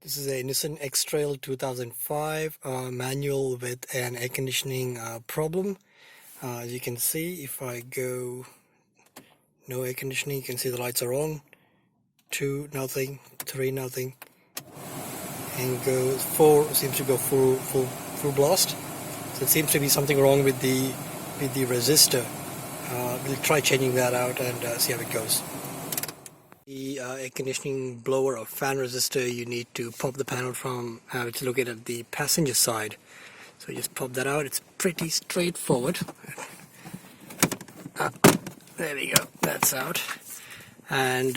This is a Nissan X-Trail 2005 manual with an air conditioning problem. As you can see, if I go no air conditioning, you can see the lights are on. 2 nothing, 3 nothing, and goes 4 seems to go full blast. So it seems to be something wrong with the resistor. We'll try changing that out and see how it goes. The air conditioning blower or fan resistor, you need to pop the panel from which is located at the passenger side. So you just pop that out. It's pretty straightforward. There we go, that's out. And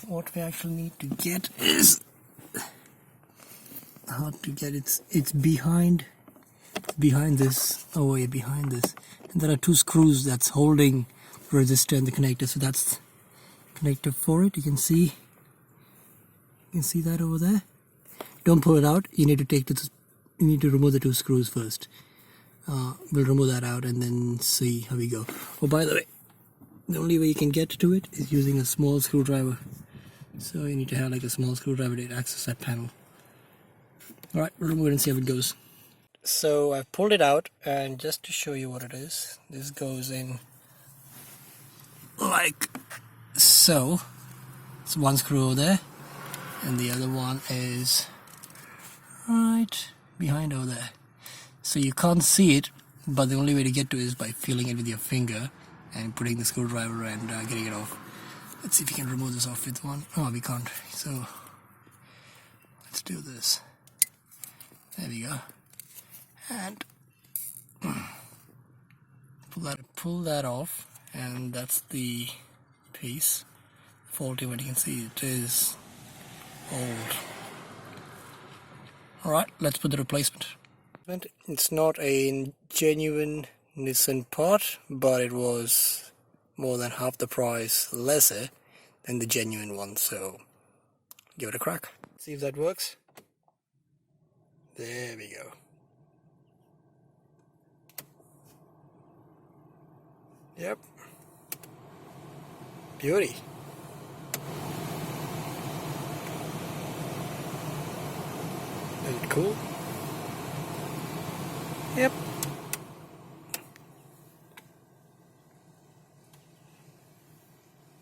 what we actually need to get is how to get it's behind this. Oh yeah, behind this. And there are 2 screws that's holding the resistor and the connector. So that's connector for it. You can see that over there. Don't pull it out. You need to remove the 2 screws first. We'll remove that out and then see how we go. Oh, by the way, the only way you can get to it is using a small screwdriver. So you need to have like a small screwdriver to access that panel. Alright, we'll remove it and see how it goes. So I've pulled it out, and just to show you what it is, this goes in like so. It's 1 screw over there, and the other one is right behind over there. So you can't see it, but the only way to get to it is by feeling it with your finger and putting the screwdriver and getting it off. Let's see if we can remove this off with one. Oh, we can't. So let's do this. There we go. And pull that off, and that's the piece. Faulty, what you can see, it is old. Alright, let's put the replacement. It's not a genuine Nissan part, but it was more than half the price lesser than the genuine one, so give it a crack. See if that works. There we go. Yep. Beauty. Isn't it cool? Yep.